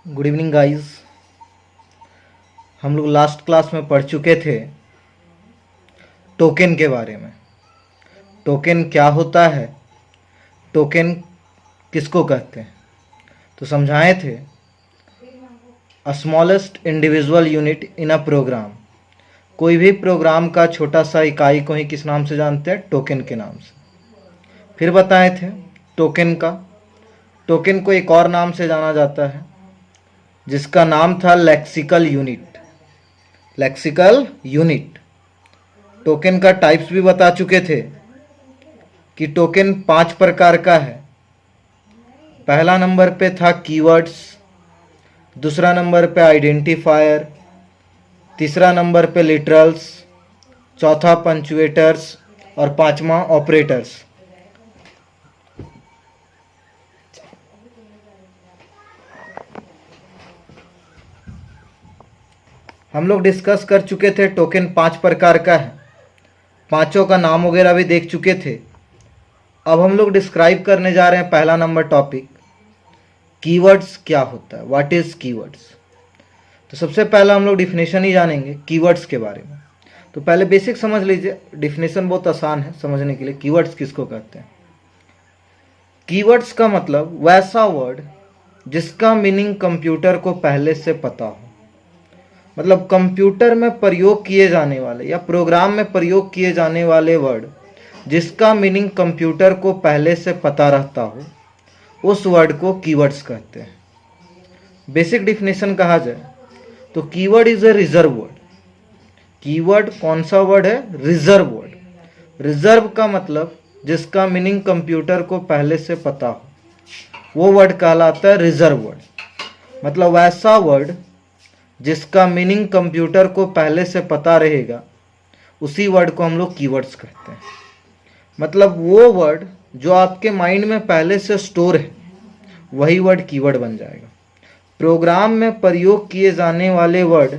Good evening guys. हम लोग last class में पढ़ चुके थे टोकन के बारे में। टोकन क्या होता है, टोकन किसको कहते हैं, तो समझाए थे smallest individual unit in a program. कोई भी प्रोग्राम का छोटा सा इकाई को ही किस नाम से जानते हैं, टोकन के नाम से। फिर बताए थे टोकन को एक और नाम से जाना जाता है जिसका नाम था lexical unit. Lexical unit token का टाइप्स भी बता चुके थे कि टोकन 5 प्रकार का है। पहला नंबर पे था कीवर्ड्स, दूसरा नंबर पे आइडेंटिफायर, तीसरा नंबर पे लिटरल्स, चौथा पंचुएटर्स और पांचवा ऑपरेटर्स। हम लोग डिस्कस कर चुके थे टोकन 5 प्रकार का है, पांचों का नाम वगैरह भी देख चुके थे। अब हम लोग डिस्क्राइब करने जा रहे हैं पहला नंबर टॉपिक, कीवर्ड्स क्या होता है, व्हाट इज कीवर्ड्स। तो सबसे पहला हम लोग डिफिनेशन ही जानेंगे कीवर्ड्स के बारे में। तो पहले बेसिक समझ लीजिए, डिफिनेशन बहुत आसान है समझने के लिए। कीवर्ड्स किसको कहते हैं? कीवर्ड्स का मतलब वैसा वर्ड जिसका मीनिंग कंप्यूटर को पहले से पता हो। मतलब कंप्यूटर में प्रयोग किए जाने वाले या प्रोग्राम में प्रयोग किए जाने वाले वर्ड जिसका मीनिंग कंप्यूटर को पहले से पता रहता हो, उस वर्ड को कीवर्ड्स कहते हैं। बेसिक डिफिनेशन कहा जाए तो keyword is a reserve word. Keyword कौन सा वर्ड है? Reserve word. रिजर्व का मतलब जिसका मीनिंग कंप्यूटर को पहले से पता हो, वो वर्ड कहलाता है रिजर्व वर्ड। मतलब वैसा वर्ड जिसका मीनिंग कंप्यूटर को पहले से पता रहेगा, उसी वर्ड को हम लोग कीवर्ड्स कहते हैं। मतलब वो वर्ड जो आपके माइंड में पहले से स्टोर है, वही वर्ड कीवर्ड बन जाएगा। प्रोग्राम में प्रयोग किए जाने वाले वर्ड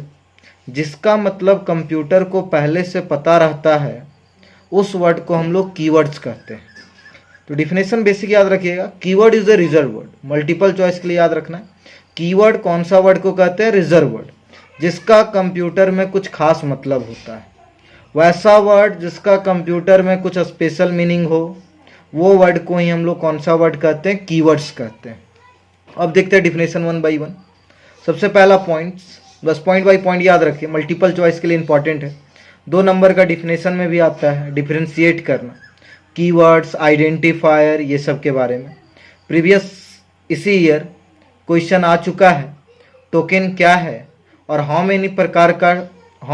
जिसका मतलब कंप्यूटर को पहले से पता रहता है, उस वर्ड को हम लोग कीवर्ड्स कहते हैं। तो डिफिनेशन बेसिक याद रखिएगा, keyword is a reserve word. Multiple choice के लिए याद रखना है, कीवर्ड कौन सा वर्ड को कहते हैं? रिजर्व वर्ड, जिसका कंप्यूटर में कुछ खास मतलब होता है। वैसा वर्ड जिसका कंप्यूटर में कुछ स्पेशल मीनिंग हो, वो वर्ड को ही हम लोग कौन सा वर्ड कहते हैं? कीवर्ड्स कहते हैं। अब देखते हैं डिफिनेशन वन बाई वन। सबसे पहला पॉइंट्स, बस पॉइंट बाई पॉइंट याद रखिए, मल्टीपल चॉइस के लिए इंपॉर्टेंट है। 2 नंबर का डिफिनेशन में भी आता है डिफ्रेंशिएट करना, कीवर्ड्स, आइडेंटिफायर, ये सब के बारे में। प्रीवियस इसी ईयर क्वेश्चन आ चुका है, टोकन क्या है और how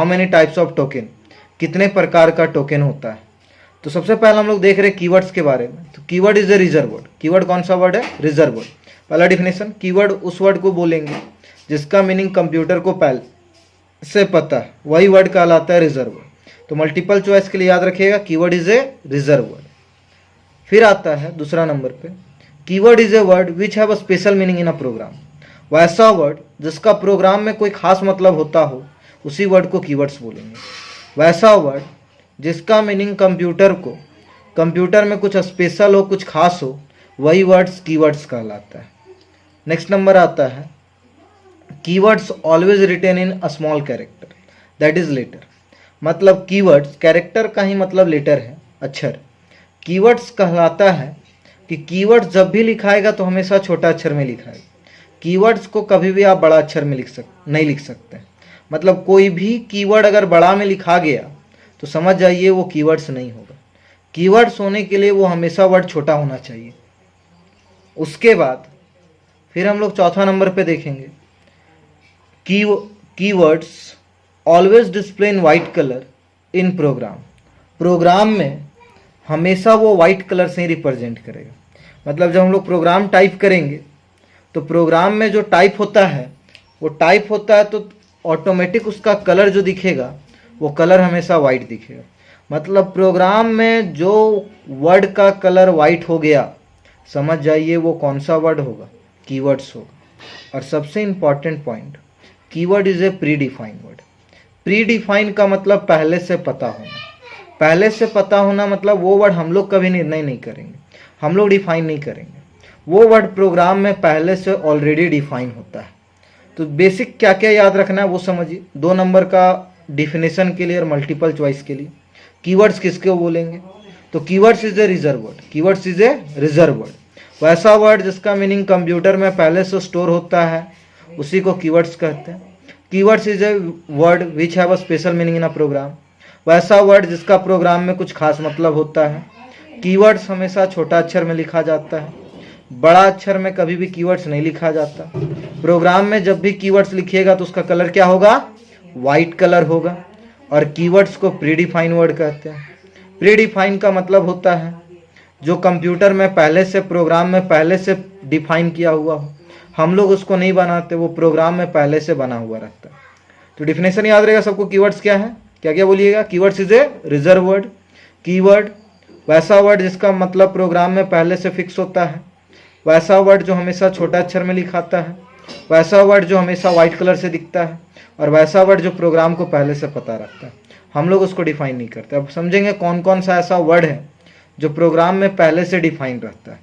many types of token, कितने प्रकार का टोकन होता है। तो सबसे पहले हम लोग देख रहे हैं कीवर्ड्स के बारे में। तो keyword is a reserve word. Keyword कौन सा वर्ड है? Reserve word. पहला डिफिनेशन, कीवर्ड उस वर्ड को बोलेंगे जिसका मीनिंग कंप्यूटर को पहले से पता है, वही वर्ड कहलाता है रिजर्व वर्ड। तो मल्टीपल चॉइस के लिए याद रखिएगा, keyword is a reserve word. फिर आता है दूसरा नंबर पे, keyword is a word which have a special meaning in a program. वैसा वर्ड जिसका प्रोग्राम में कोई खास मतलब होता हो, उसी वर्ड को कीवर्ड्स बोलेंगे। वैसा वर्ड जिसका मीनिंग कंप्यूटर में कुछ स्पेशल हो, कुछ खास हो, वही वर्ड्स कीवर्ड्स कहलाता है। नेक्स्ट नंबर आता है, keywords always written in a small character, that is letter. मतलब कीवर्ड्स, कैरेक्टर का ही मतलब लेटर है, अक्षर। कीवर्ड्स कहलाता है कि कीवर्ड्स जब भी लिखाएगा तो हमेशा छोटा अक्षर में लिखाएगा। कीवर्ड्स को कभी भी आप बड़ा अक्षर में नहीं लिख सकते। मतलब कोई भी कीवर्ड अगर बड़ा में लिखा गया तो समझ जाइए वो कीवर्ड्स नहीं होगा। कीवर्ड्स होने के लिए वो हमेशा वर्ड छोटा होना चाहिए। उसके बाद फिर हम लोग चौथा नंबर पे देखेंगे, keywords always display in white colour in program. Program में हमेशा वो वाइट कलर से ही रिप्रेजेंट करेगा। मतलब जब हम लोग प्रोग्राम टाइप करेंगे तो प्रोग्राम में जो टाइप होता है, वो टाइप होता है तो ऑटोमेटिक उसका कलर जो दिखेगा, वो कलर हमेशा वाइट दिखेगा। मतलब प्रोग्राम में जो वर्ड का कलर वाइट हो गया, समझ जाइए वो कौन सा वर्ड होगा? कीवर्ड्स होगा। और सबसे important point, keyword is A pre defined word. Pre defined का मतलब पहले से पता होना। पहले से पता होना मतलब वो वर्ड हम लोग कभी निर्णय नहीं करेंगे, हम लोग डिफाइन नहीं करेंगे। वो वर्ड प्रोग्राम में पहले से ऑलरेडी डिफाइन होता है। तो बेसिक क्या क्या याद रखना है वो समझिए। 2 नंबर का डिफिनेशन के लिए और मल्टीपल चॉइस के लिए कीवर्ड्स किसको बोलेंगे, तो keywords is a reserve word. Keywords is a reserve word, वैसा वर्ड जिसका मीनिंग कंप्यूटर में पहले से स्टोर होता है उसी को कीवर्ड्स कहते हैं। Keywords is a word which have a special meaning in a program, वैसा वर्ड जिसका प्रोग्राम में कुछ खास मतलब होता है। कीवर्ड्स हमेशा छोटा अक्षर में लिखा जाता है, बड़ा अक्षर में कभी भी कीवर्ड्स नहीं लिखा जाता। प्रोग्राम में जब भी कीवर्ड्स लिखिएगा तो उसका कलर क्या होगा, वाइट कलर होगा। और कीवर्ड्स को प्रीडिफाइन वर्ड कहते हैं। प्रीडिफाइन का मतलब होता है जो कंप्यूटर में पहले से, प्रोग्राम में पहले से डिफाइन किया हुआ हो। हम लोग उसको नहीं बनाते, वो प्रोग्राम में पहले से बना हुआ रहता है। तो डिफिनेशन याद रहेगा सबको, कीवर्ड्स क्या है, क्या क्या बोलिएगा। Keywords is a reserve word. Keyword वैसा वर्ड जिसका मतलब प्रोग्राम में पहले से फिक्स होता है, वैसा वर्ड जो हमेशा छोटा अक्षर में लिखाता है, वैसा वर्ड जो हमेशा वाइट कलर से दिखता है, और वैसा वर्ड जो प्रोग्राम को पहले से पता रखता है। हम लोग उसको डिफाइन नहीं करते। अब समझेंगे कौन कौन सा ऐसा वर्ड है जो प्रोग्राम में पहले से डिफाइन रहता है।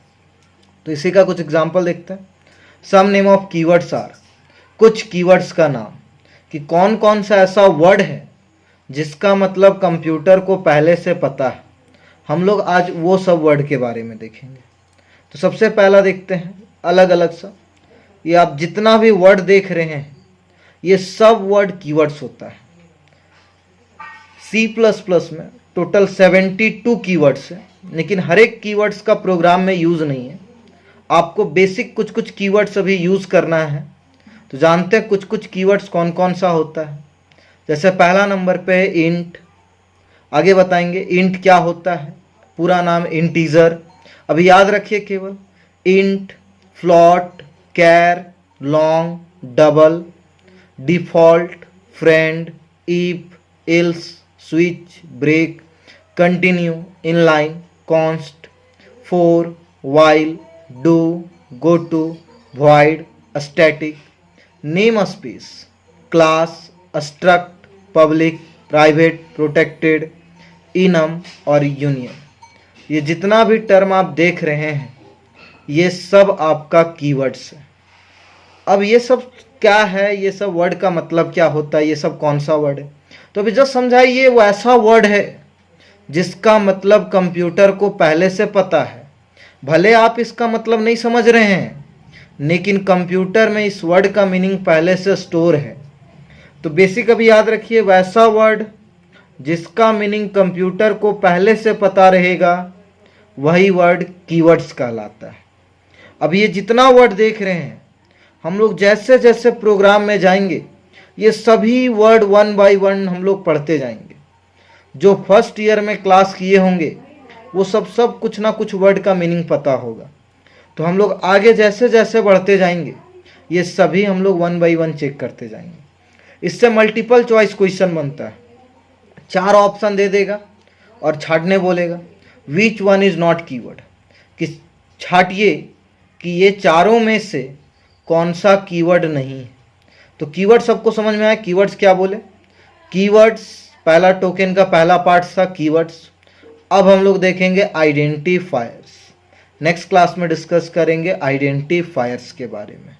तो इसी का कुछ एग्जाम्पल देखते हैं। Some name of keywords are, कुछ कीवर्ड्स का नाम, कि कौन कौन सा ऐसा वर्ड है जिसका मतलब कंप्यूटर को पहले से पता है। हम लोग आज वो सब वर्ड के बारे में देखेंगे। तो सबसे पहला देखते हैं अलग अलग सा। ये आप जितना भी वर्ड देख रहे हैं ये सब वर्ड कीवर्ड्स होता है। C++ में टोटल 72 कीवर्ड्स है, लेकिन हर एक कीवर्ड्स का प्रोग्राम में यूज़ नहीं है। आपको बेसिक कुछ कुछ कीवर्ड्स अभी यूज़ करना है। तो जानते हैं कुछ कुछ कीवर्ड्स कौन कौन सा होता है। जैसे पहला नंबर पे है इंट। आगे बताएंगे इंट क्या होता है, पूरा नाम इंटीजर। अभी याद रखिए केवल int, float, char, long, double, default, friend, if, else, switch, break, continue, inline, const, for, while, do, goto, void, static, namespace, class, struct, public, private, protected, enum और यूनियन। ये जितना भी term आप देख रहे हैं ये सब आपका कीवर्ड्स है। अब ये सब क्या है, ये सब वर्ड का मतलब क्या होता है, ये सब कौन सा वर्ड है, तो अभी जस्ट समझाइए। ये वो ऐसा वर्ड है जिसका मतलब कंप्यूटर को पहले से पता है। भले आप इसका मतलब नहीं समझ रहे हैं, लेकिन कंप्यूटर में इस वर्ड का मीनिंग पहले से स्टोर है। तो बेसिक अभी याद रखिए, वैसा वर्ड जिसका मीनिंग कंप्यूटर को पहले से पता रहेगा वही वर्ड कीवर्ड्स कहलाता है। अब ये जितना वर्ड देख रहे हैं हम लोग जैसे जैसे प्रोग्राम में जाएंगे ये सभी वर्ड 1 बाय 1 हम लोग पढ़ते जाएंगे। जो फर्स्ट ईयर में क्लास किए होंगे वो सब कुछ ना कुछ वर्ड का मीनिंग पता होगा। तो हम लोग आगे जैसे जैसे बढ़ते जाएंगे ये सभी हम लोग 1 बाय 1 चेक करते जाएंगे। इससे मल्टीपल चॉइस क्वेश्चन बनता है। 4 ऑप्शन दे देगा और छाटने बोलेगा, which one is not keyword, कि छाटिए कि ये चारों में से कौन सा कीवर्ड नहीं है। तो कीवर्ड सबको समझ में आया, कीवर्ड्स क्या बोले। कीवर्ड्स पहला टोकन का पहला पार्ट था कीवर्ड्स। अब हम लोग देखेंगे आइडेंटिफायर्स। नेक्स्ट क्लास में डिस्कस करेंगे आइडेंटिफायर्स के बारे में।